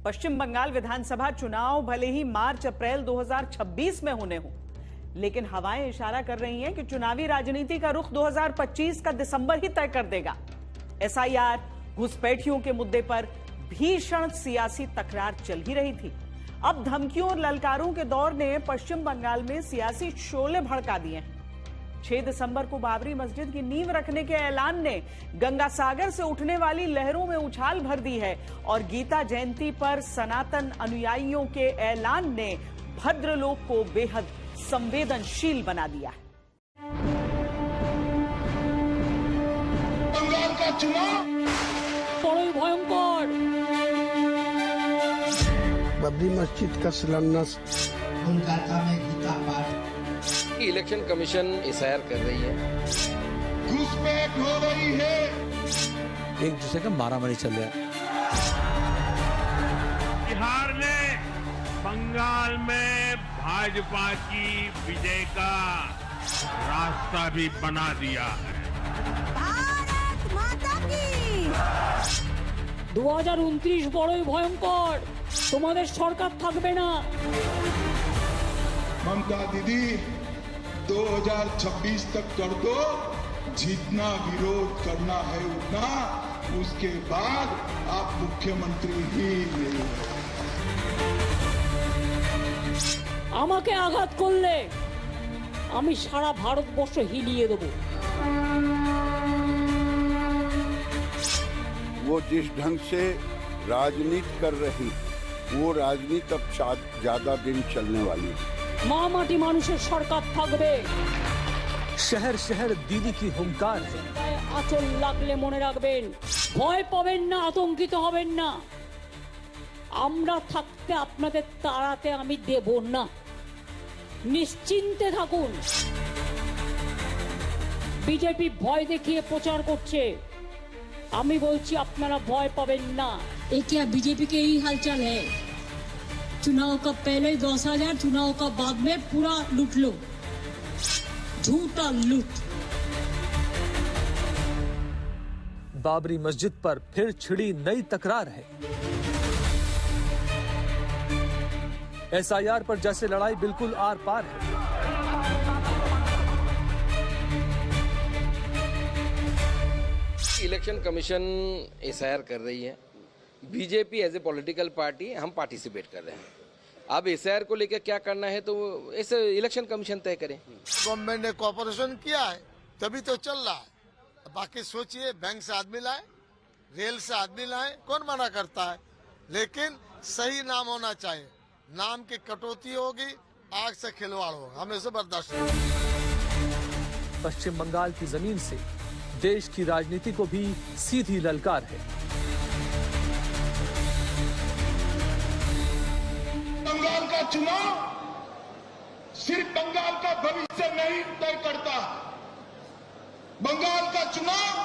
पश्चिम बंगाल विधानसभा चुनाव भले ही मार्च अप्रैल 2026 में होने हों, लेकिन हवाएं इशारा कर रही हैं कि चुनावी राजनीति का रुख 2025 का दिसंबर ही तय कर देगा। एसआईआर, घुसपैठियों के मुद्दे पर भीषण सियासी तकरार चल ही रही थी। अब धमकियों और ललकारों के दौर ने पश्चिम बंगाल में सियासी शोले भड़का दिए हैं। 6 दिसंबर को बाबरी मस्जिद की नींव रखने के ऐलान ने गंगा सागर से उठने वाली लहरों में उछाल भर दी है और गीता जयंती पर सनातन अनुयायियों के ऐलान ने भद्रलोक को बेहद संवेदनशील बना दिया है। बंगाल का चुनाव बड़े भयंकर। बाबरी मस्जिद का शिलान्यास, कोलकाता में गीता पाठ, इलेक्शन कमीशन एसआईआर कर रही है, घुसपैठ हो रही है, एक दूसरे का मारामारी चल रहा है। बिहार ने बंगाल में भाजपा की विजय का रास्ता भी बना दिया है। भारत माता की 2029 বড়ই ভয়ঙ্কর। তোমাদের সরকার থাকবে না। ममता दीदी 2026 तक कर दो, जितना विरोध करना है उतना, उसके बाद आप मुख्यमंत्री ही नहीं। আমাকে আঘাত করলে আমি সারা ভারতবর্ষ হিলিয়ে দেব। वो जिस ढंग से राजनीति कर रही, वो राजनीति अब ज्यादा दिन चलने वाली है। মা মাটি মানুষের সরকার থাকবে। शहर शहर दीदी की हुंकार है। আঁচল লাগলে মনে রাখবেন, ভয় পাবেন না, আতঙ্কিত হবেন না। আমরা থাকতে আপনাদের তাড়াতে আমি দেব না, নিশ্চিন্তে থাকুন। বিজেপি ভয় দেখিয়ে প্রচার করছে, আমি বলছি আপনারা ভয় পাবেন না। ये क्या बीजेपी के यही हालचाल है? चुनाव का पहले 10,000, चुनाव का बाद में पूरा लूट लो, झूठा लूट। बाबरी मस्जिद पर फिर छिड़ी नई तकरार है। एसआईआर पर जैसे लड़ाई बिल्कुल आर पार है। इलेक्शन कमीशन एसआईआर कर रही है, BJP as a political party हम पार्टिसिपेट कर रहे हैं। अब एसआईआर को लेकर क्या करना है तो ऐसे इलेक्शन कमीशन तय करे। गवर्नमेंट ने कोऑपरेशन किया है तभी तो चल रहा है। बाकी सोचिए, बैंक से आदमी लाए, रेल से आदमी लाए, कौन मना करता है? लेकिन सही नाम होना चाहिए। नाम की कटौती होगी, आग से खिलवाड़ होगा, हमें से बर्दाश्त नहीं। पश्चिम बंगाल की जमीन से देश की राजनीति को भी सीधी ललकार है। बंगाल का चुनाव सिर्फ बंगाल का भविष्य नहीं तय करता, बंगाल का चुनाव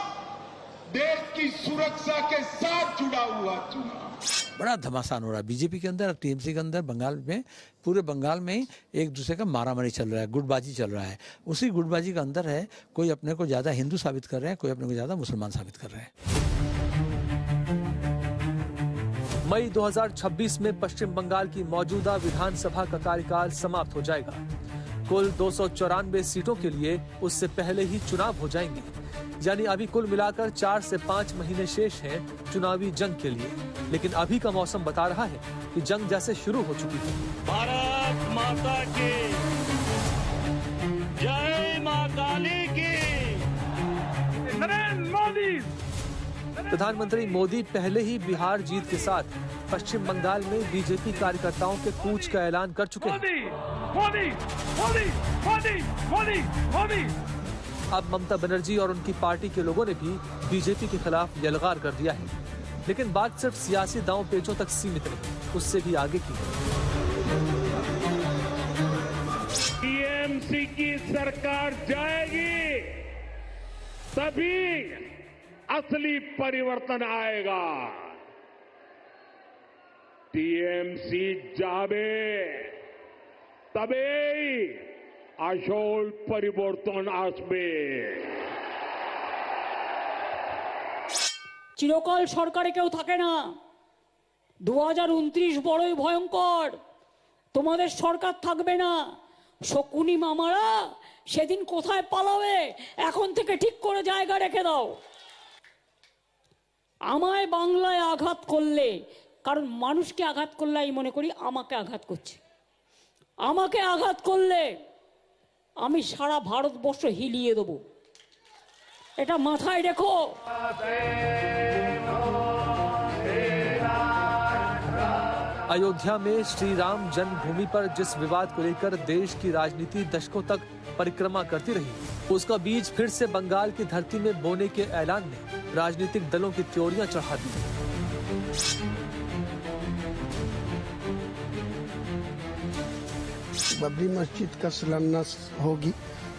देश की सुरक्षा के साथ जुड़ा हुआ चुनाव। बड़ा घमासान हो रहा है बीजेपी के अंदर, टीएमसी के अंदर, बंगाल में, पूरे बंगाल में ही एक दूसरे का मारामारी चल रहा है, गुटबाजी चल रहा है। उसी गुटबाजी का अंदर है, कोई अपने को ज्यादा हिंदू साबित कर रहे हैं, कोई अपने को ज्यादा मुसलमान साबित कर रहे हैं। मई 2026 में पश्चिम बंगाल की मौजूदा विधानसभा का कार्यकाल समाप्त हो जाएगा। कुल 294 सीटों के लिए उससे पहले ही चुनाव हो जाएंगे, यानी अभी कुल मिलाकर 4 से 5 महीने शेष हैं चुनावी जंग के लिए। लेकिन अभी का मौसम बता रहा है कि जंग जैसे शुरू हो चुकी है। भारत माता की जय, मां काली की, नरेंद्र मोदी। प्रधानमंत्री मोदी पहले ही बिहार जीत के साथ पश्चिम बंगाल में बीजेपी कार्यकर्ताओं के कूच का ऐलान कर चुके हैं। मोदी मोदी मोदी मोदी मोदी। अब ममता बनर्जी और उनकी पार्टी के लोगों ने भी बीजेपी के खिलाफ यलगार कर दिया है। लेकिन बात सिर्फ सियासी दांव पेचों तक सीमित नहीं, उससे भी आगे की। टीएमसी की सरकार जाएगी तभी असली परिवर्तन आएगा। टीएमसी जाबे तबेई আসল পরিবর্তন আসবে। চিরকাল সরকারে কেউ থাকে না, 2029 বড়ই ভয়ঙ্কর, তোমাদের সরকার থাকবে না। শকুনি মামারা সেদিন কোথায় পালাবে এখন থেকে ঠিক করে জায়গা রেখে দাও। আমায় বাংলায় আঘাত করলে, কারণ মানুষকে আঘাত করলে আমি মনে করি আমাকে আঘাত করছে, আমাকে আঘাত করলে আমি সারা ভারতবর্ষ হিলিয়ে দেবো, এটা মাথায় রেখো। अयोध्या में श्री राम जन्मभूमि पर जिस विवाद को लेकर देश की राजनीति दशकों तक परिक्रमा करती रही, उसका बीज फिर से बंगाल की धरती में बोने के ऐलान ने राजनीतिक दलों की त्योरियां चढ़ा दी। बाबरी मस्जिद का शिलान्यास होगी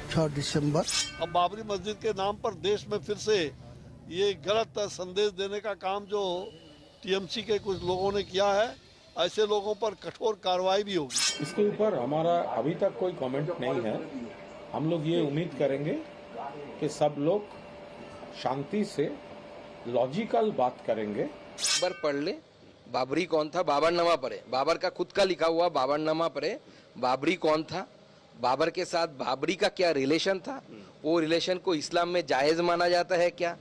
6 दिसंबर। अब बाबरी मस्जिद के नाम पर देश में फिर से ये गलत संदेश देने का काम जो टीएमसी के कुछ लोगों ने किया है, ऐसे लोगों पर कठोर कार्रवाई भी होगी। इसके ऊपर हमारा अभी तक कोई कमेंट नहीं है। हम लोग ये उम्मीद करेंगे कि सब लोग शांति से लॉजिकल बात करेंगे। बार पढ़ ले, बाबरी कौन था, बाबरनामा पढ़े, बाबर का खुद का लिखा हुआ बाबरनामा पढ़े, बाबरी कौन था, बाबर के साथ बाबरी का क्या रिलेशन था, वो रिलेशन को इस्लाम में जायज माना जाता है क्या,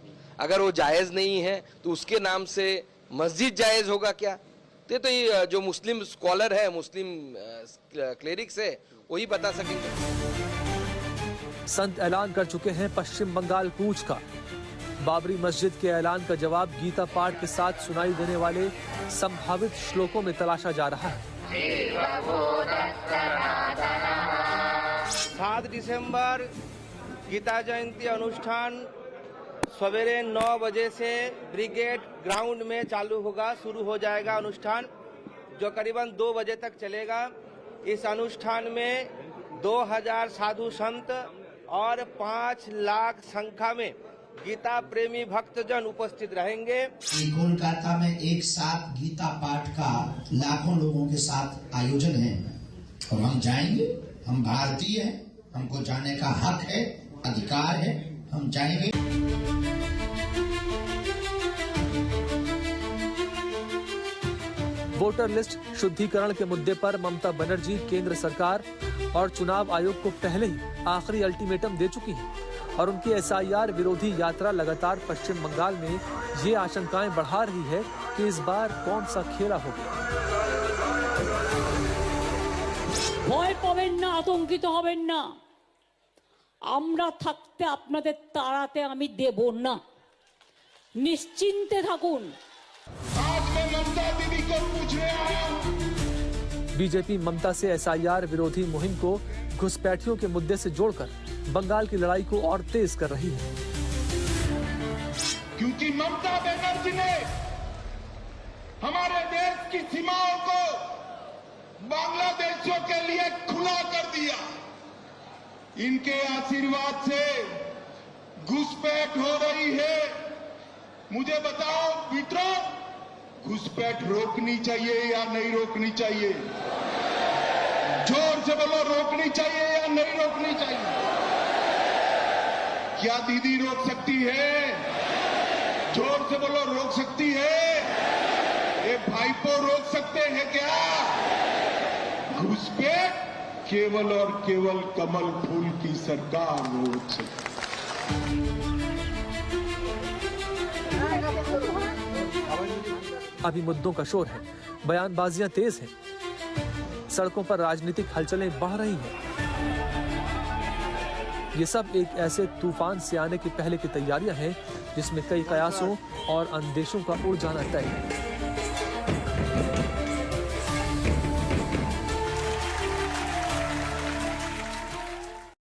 अगर वो जायज नहीं है तो उसके नाम से मस्जिद जायज होगा क्या। तो ये जो मुस्लिम स्कॉलर है, मुस्लिम क्लेरिक्स है, वही बता सकेंगे। संत ऐलान कर चुके हैं पश्चिम बंगाल कूच का। बाबरी मस्जिद के ऐलान का जवाब गीता पाठ के साथ सुनाई देने वाले संभावित श्लोकों में तलाशा जा रहा है। 7 दिसंबर गीता जयंती अनुष्ठान सवेरे 9 बजे से ब्रिगेड ग्राउंड में चालू होगा, शुरू हो जाएगा अनुष्ठान जो करीबन 2 बजे तक चलेगा। इस अनुष्ठान में 2000 साधु संत और 5 लाख संख्या में गीता प्रेमी भक्तजन उपस्थित रहेंगे। कोलकाता में एक साथ गीता पाठ का लाखों लोगों के साथ आयोजन है और हम जाएंगे। हम भारतीय हैं, हमको जाने का हक है, अधिकार है, हम जाएंगे। वोटर लिस्ट शुद्धिकरण के मुद्दे पर ममता बनर्जी केंद्र सरकार और चुनाव आयोग को पहले ही आखिरी अल्टीमेटम दे चुकी है और उनकी एसआईआर विरोधी यात्रा लगातार पश्चिम बंगाल में ये आशंकाएं बढ़ा रही है कि इस बार कौन सा खेला होगा। ভয় পাবেন না, আতঙ্কিত হবেন না, আমরা থাকতে আপনাদের তাড়াতে আমি দেব না, নিশ্চিন্তে থাকুন। बीजेपी ममता से एसआईआर विरोधी मुहिम को घुसपैठियों के मुद्दे से जोड़कर बंगाल की लड़ाई को और तेज कर रही है, क्योंकि ममता बनर्जी ने हमारे देश की सीमाओं को बांग्लादेशियों के लिए खुला कर दिया। इनके आशीर्वाद से घुसपैठ हो रही है। मुझे बताओ मित्रों, घुसपैठ रोकनी चाहिए या नहीं रोकनी चाहिए? जोर से बोलो, रोकनी चाहिए या नहीं रोकनी चाहिए? क्या दीदी रोक सकती है? जोर से बोलो, रोक सकती है? ये भाईपो रोक सकते हैं क्या? घुसपैठ केवल और केवल कमल फूल की सरकार रोक सकती। अभी मुद्दों का शोर है, बयानबाजियां तेज हैं, सड़कों पर राजनीतिक हलचलें बढ़ रही हैं। ये सब एक ऐसे तूफान से आने के पहले की तैयारियां हैं जिसमें कई कयासों और अंदेशों का उड़ जाना तय है।